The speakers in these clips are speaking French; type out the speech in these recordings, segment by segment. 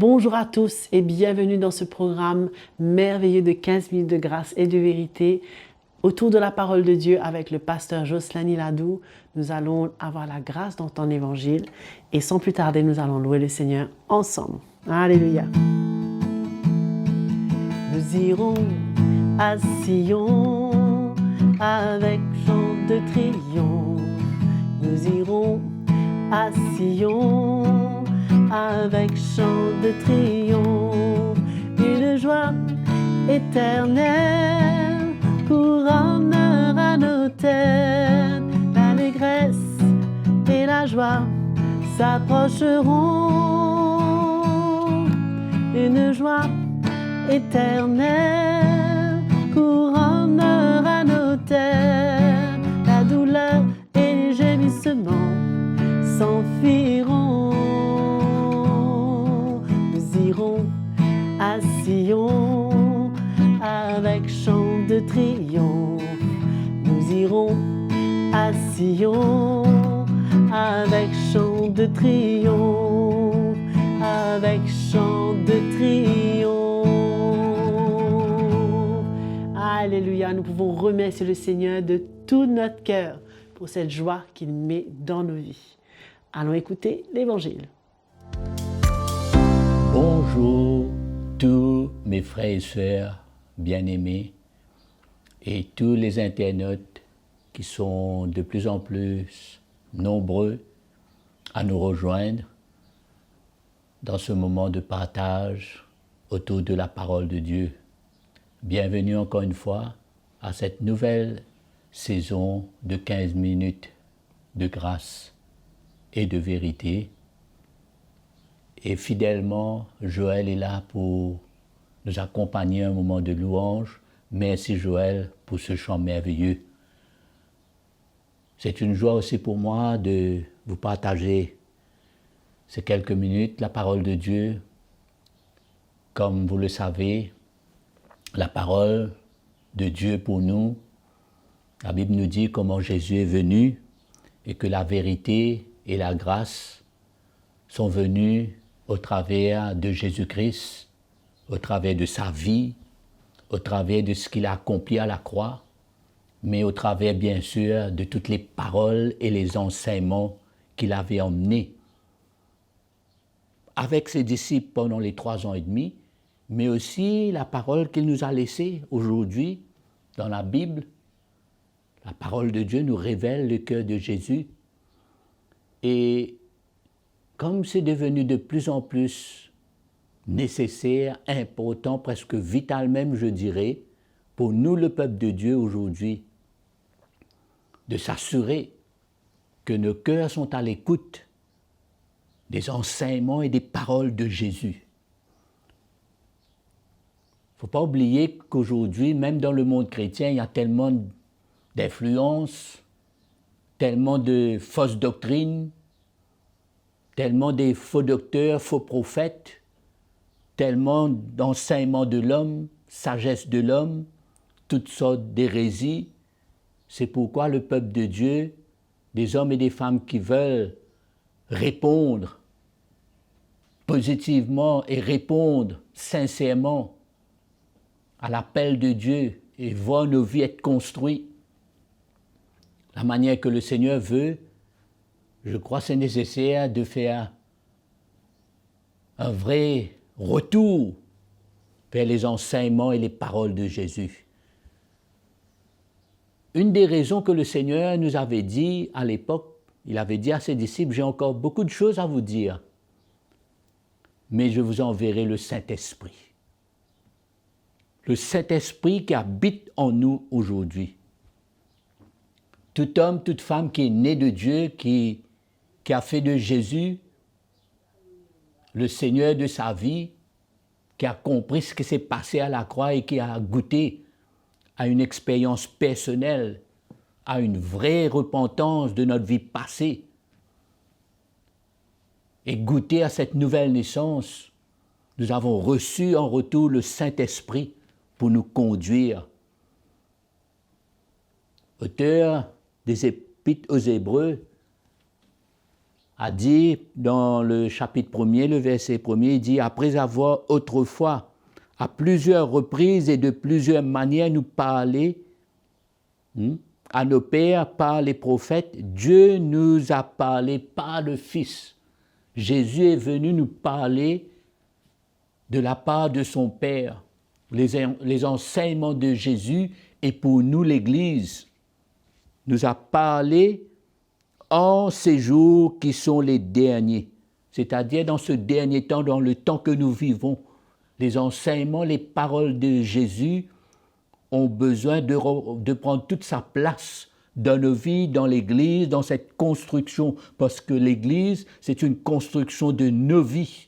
Bonjour à tous et bienvenue dans ce programme merveilleux de 15 minutes de grâce et de vérité autour de la parole de Dieu avec le pasteur Jocelyn Iladou. Nous allons avoir la grâce d'entendre l'évangile et sans plus tarder, nous allons louer le Seigneur ensemble. Alléluia. Nous irons à Sion avec chant de triomphe. Nous irons à Sion avec chant de triomphe. Une joie éternelle couronnera nos têtes. L'allégresse et la joie s'approcheront. Une joie éternelle couronnera nos têtes. La douleur et les gémissements s'enfuiront. Nous irons à Sion avec chant de triomphe. Nous irons à Sion avec chant de triomphe. Avec chant de triomphe. Alléluia, nous pouvons remercier le Seigneur de tout notre cœur pour cette joie qu'il met dans nos vies. Allons écouter l'Évangile. Bonjour tous mes frères et sœurs bien-aimés et tous les internautes qui sont de plus en plus nombreux à nous rejoindre dans ce moment de partage autour de la parole de Dieu. Bienvenue encore une fois à cette nouvelle saison de 15 minutes de grâce et de vérité. Et fidèlement, Joël est là pour nous accompagner à un moment de louange. Merci Joël pour ce chant merveilleux. C'est une joie aussi pour moi de vous partager ces quelques minutes, la parole de Dieu. Comme vous le savez, la parole de Dieu pour nous, la Bible nous dit comment Jésus est venu et que la vérité et la grâce sont venues au travers de Jésus-Christ, au travers de sa vie, au travers de ce qu'il a accompli à la croix, mais au travers bien sûr de toutes les paroles et les enseignements qu'il avait emmenés avec ses disciples pendant les 3 ans et demi, mais aussi la parole qu'il nous a laissée aujourd'hui dans la Bible. La parole de Dieu nous révèle le cœur de Jésus. Et comme c'est devenu de plus en plus nécessaire, important, presque vital même, je dirais, pour nous, le peuple de Dieu aujourd'hui, de s'assurer que nos cœurs sont à l'écoute des enseignements et des paroles de Jésus. Il ne faut pas oublier qu'aujourd'hui, même dans le monde chrétien, il y a tellement d'influences, tellement de fausses doctrines, tellement de faux docteurs, faux prophètes, tellement d'enseignements de l'homme, sagesse de l'homme, toutes sortes d'hérésies. C'est pourquoi le peuple de Dieu, des hommes et des femmes qui veulent répondre positivement et répondre sincèrement à l'appel de Dieu et voir nos vies être construites, la manière que le Seigneur veut, je crois que c'est nécessaire de faire un vrai retour vers les enseignements et les paroles de Jésus. Une des raisons que le Seigneur nous avait dit à l'époque, il avait dit à ses disciples, j'ai encore beaucoup de choses à vous dire, mais je vous enverrai le Saint-Esprit. Le Saint-Esprit qui habite en nous aujourd'hui. Tout homme, toute femme qui est né de Dieu, qui a fait de Jésus le Seigneur de sa vie, qui a compris ce qui s'est passé à la croix et qui a goûté à une expérience personnelle, à une vraie repentance de notre vie passée, et goûter à cette nouvelle naissance, nous avons reçu en retour le Saint-Esprit pour nous conduire. Auteur des Épîtres aux Hébreux a dit dans le chapitre 1er, le verset 1er, il dit « Après avoir autrefois, à plusieurs reprises et de plusieurs manières nous parlé à nos pères par les prophètes, Dieu nous a parlé par le Fils. » Jésus est venu nous parler de la part de son Père. Les enseignements de Jésus et pour nous l'Église nous a parlé en ces jours qui sont les derniers, c'est-à-dire dans ce dernier temps, dans le temps que nous vivons. Les enseignements, les paroles de Jésus ont besoin de prendre toute sa place dans nos vies, dans l'Église, dans cette construction, parce que l'Église, c'est une construction de nos vies.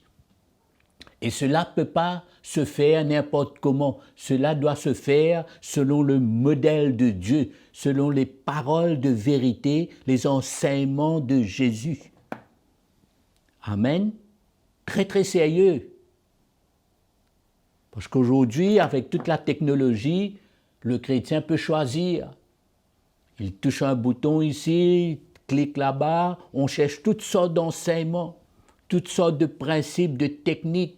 Et cela ne peut pas se faire n'importe comment. Cela doit se faire selon le modèle de Dieu, selon les paroles de vérité, les enseignements de Jésus. Amen. Très, très sérieux. Parce qu'aujourd'hui, avec toute la technologie, le chrétien peut choisir. Il touche un bouton ici, clique là-bas, on cherche toutes sortes d'enseignements, toutes sortes de principes, de techniques.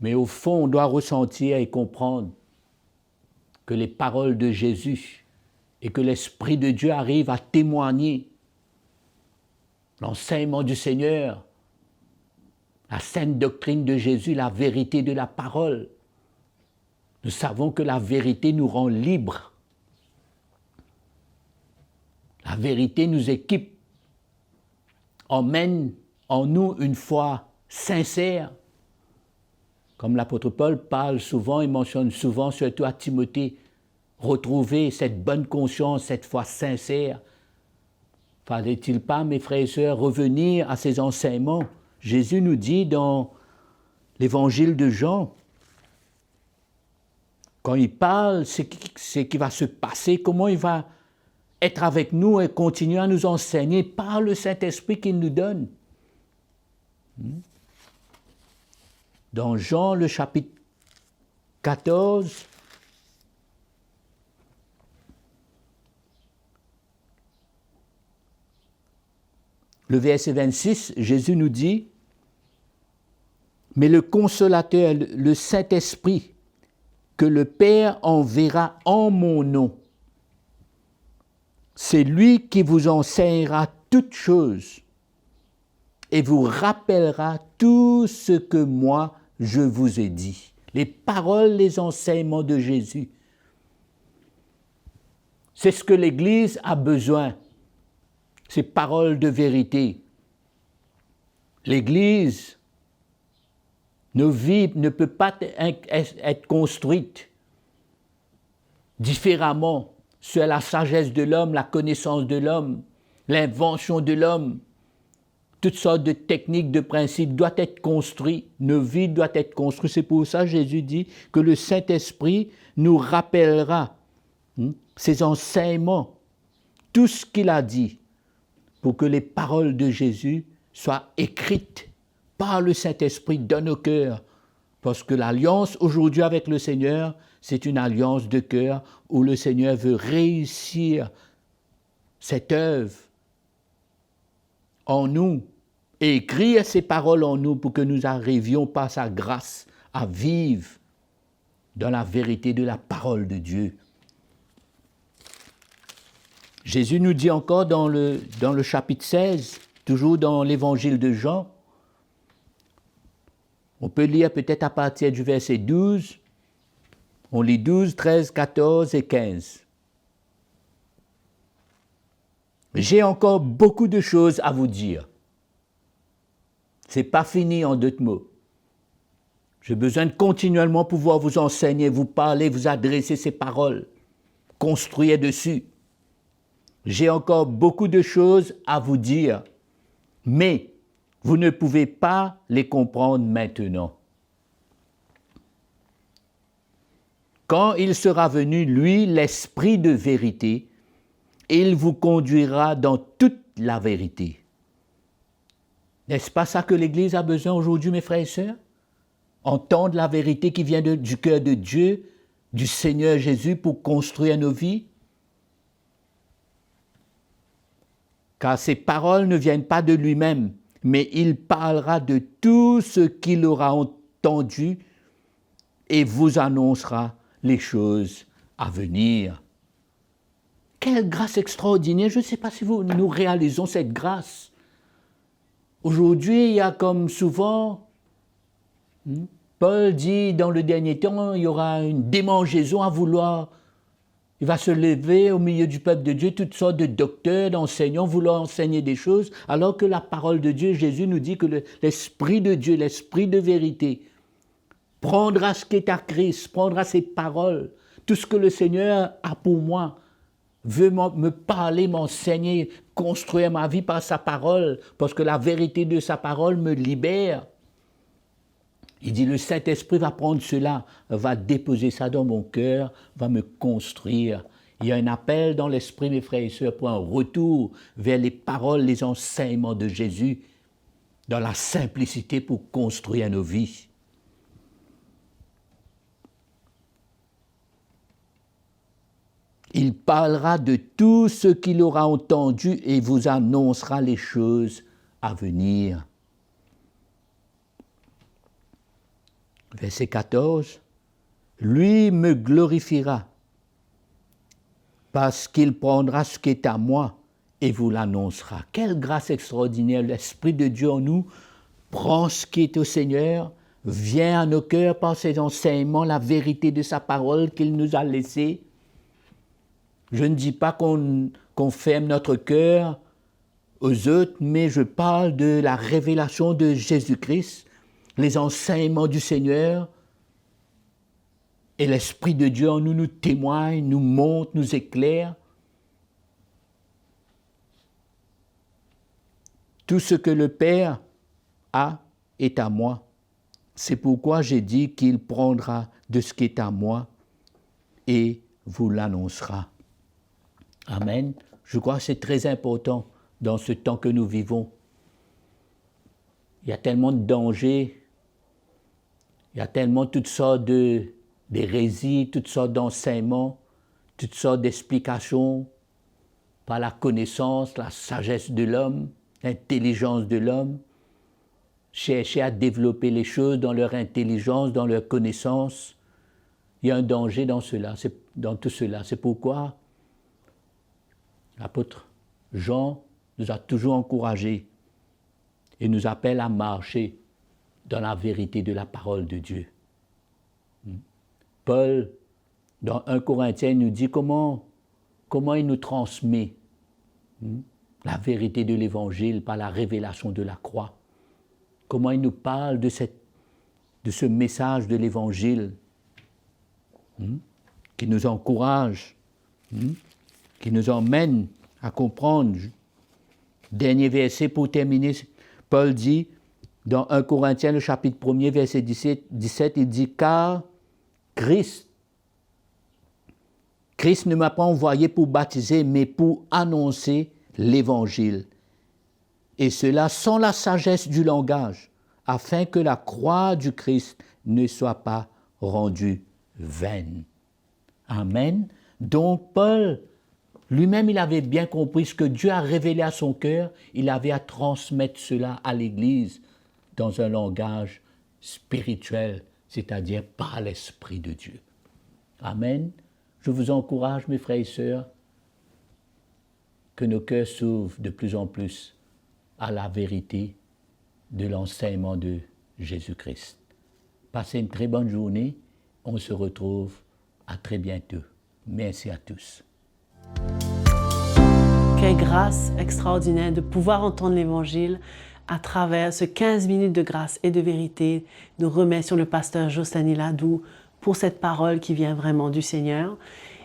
Mais au fond, on doit ressentir et comprendre que les paroles de Jésus et que l'Esprit de Dieu arrive à témoigner l'enseignement du Seigneur, la sainte doctrine de Jésus, la vérité de la parole. Nous savons que la vérité nous rend libres. La vérité nous équipe, emmène en nous une foi sincère. Comme l'apôtre Paul parle souvent et mentionne souvent, surtout à Timothée, retrouver cette bonne conscience, cette foi sincère. Fallait-il pas, mes frères et sœurs, revenir à ces enseignements? Jésus nous dit dans l'évangile de Jean, quand il parle, ce qui va se passer, comment il va être avec nous et continuer à nous enseigner par le Saint-Esprit qu'il nous donne. Dans Jean, le chapitre 14, le verset 26, Jésus nous dit « Mais le Consolateur, le Saint-Esprit, que le Père enverra en mon nom, c'est lui qui vous enseignera toutes choses et vous rappellera tout ce que moi je vous ai dit. » Les paroles, les enseignements de Jésus. C'est ce que l'Église a besoin, ces paroles de vérité. L'Église, nos vies ne peuvent pas être construites différemment sur la sagesse de l'homme, la connaissance de l'homme, l'invention de l'homme. Toutes sortes de techniques, de principes doivent être construits. Nos vies doivent être construites. C'est pour ça que Jésus dit que le Saint-Esprit nous rappellera ces enseignements, tout ce qu'il a dit, pour que les paroles de Jésus soient écrites par le Saint-Esprit dans nos cœurs. Parce que l'alliance aujourd'hui avec le Seigneur, c'est une alliance de cœur où le Seigneur veut réussir cette œuvre en nous et écrire ces paroles en nous pour que nous arrivions par sa grâce à vivre dans la vérité de la parole de Dieu. Jésus nous dit encore dans le chapitre 16, toujours dans l'évangile de Jean, on peut lire peut-être à partir du verset 12, on lit 12, 13, 14 et 15. J'ai encore beaucoup de choses à vous dire. Ce n'est pas fini en d'autres mots. J'ai besoin de continuellement pouvoir vous enseigner, vous parler, vous adresser ces paroles, construire dessus. J'ai encore beaucoup de choses à vous dire, mais vous ne pouvez pas les comprendre maintenant. Quand il sera venu, lui, l'Esprit de vérité, il vous conduira dans toute la vérité. N'est-ce pas ça que l'Église a besoin aujourd'hui, mes frères et sœurs? Entendre la vérité qui vient du cœur de Dieu, du Seigneur Jésus pour construire nos vies? car ses paroles ne viennent pas de lui-même, mais il parlera de tout ce qu'il aura entendu et vous annoncera les choses à venir. Quelle grâce extraordinaire! Je ne sais pas si nous réalisons cette grâce. Aujourd'hui, il y a comme souvent, Paul dit dans le dernier temps, il y aura une démangeaison à vouloir. Il va se lever au milieu du peuple de Dieu, toutes sortes de docteurs, d'enseignants, vouloir enseigner des choses, alors que la parole de Dieu, Jésus nous dit que l'Esprit de Dieu, l'Esprit de vérité, prendra ce qui est à Christ, prendra ses paroles, tout ce que le Seigneur a pour moi, veut me parler, m'enseigner, construire ma vie par sa parole, parce que la vérité de sa parole me libère. Il dit, le Saint-Esprit va prendre cela, va déposer ça dans mon cœur, va me construire. Il y a un appel dans l'esprit, mes frères et sœurs, pour un retour vers les paroles, les enseignements de Jésus, dans la simplicité pour construire nos vies. Il parlera de tout ce qu'il aura entendu et vous annoncera les choses à venir. Verset 14. Lui me glorifiera parce qu'il prendra ce qui est à moi et vous l'annoncera. Quelle grâce extraordinaire! L'Esprit de Dieu en nous prend ce qui est au Seigneur, vient à nos cœurs par ses enseignements, la vérité de sa parole qu'il nous a laissée. Je ne dis pas qu'on ferme notre cœur aux autres, mais je parle de la révélation de Jésus-Christ, les enseignements du Seigneur, et l'Esprit de Dieu en nous nous témoigne, nous montre, nous éclaire. Tout ce que le Père a est à moi. C'est pourquoi j'ai dit qu'il prendra de ce qui est à moi et vous l'annoncera. Amen. Je crois que c'est très important dans ce temps que nous vivons. Il y a tellement de dangers, il y a tellement toutes sortes d'hérésies, toutes sortes d'enseignements, toutes sortes d'explications par la connaissance, la sagesse de l'homme, l'intelligence de l'homme. Chercher à développer les choses dans leur intelligence, dans leur connaissance. Il y a un danger dans tout cela. C'est pourquoi l'apôtre Jean nous a toujours encouragés et nous appelle à marcher dans la vérité de la parole de Dieu. Paul, dans 1 Corinthiens, nous dit comment il nous transmet la vérité de l'Évangile par la révélation de la croix. Comment il nous parle de ce message de l'Évangile qui nous encourage, qui nous emmène à comprendre. Dernier verset pour terminer, Paul dit, dans 1 Corinthiens, le chapitre 1er, verset 17, il dit « Car Christ ne m'a pas envoyé pour baptiser, mais pour annoncer l'Évangile. Et cela sans la sagesse du langage, afin que la croix du Christ ne soit pas rendue vaine. » Amen. Donc Paul, lui-même, il avait bien compris ce que Dieu a révélé à son cœur. Il avait à transmettre cela à l'Église dans un langage spirituel, c'est-à-dire par l'Esprit de Dieu. Amen. Je vous encourage, mes frères et sœurs, que nos cœurs s'ouvrent de plus en plus à la vérité de l'enseignement de Jésus-Christ. Passez une très bonne journée. On se retrouve à très bientôt. Merci à tous. Quelle grâce extraordinaire de pouvoir entendre l'Évangile à travers ce 15 minutes de grâce et de vérité. Nous remercions le pasteur Jostlany Ladou pour cette parole qui vient vraiment du Seigneur.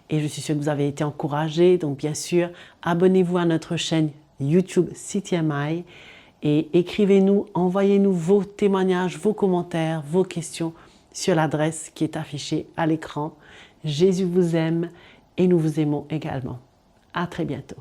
Et je suis sûre que vous avez été encouragés. Donc bien sûr, abonnez-vous à notre chaîne YouTube CTMI et écrivez-nous, envoyez-nous vos témoignages, vos commentaires, vos questions sur l'adresse qui est affichée à l'écran. Jésus vous aime et nous vous aimons également. À très bientôt.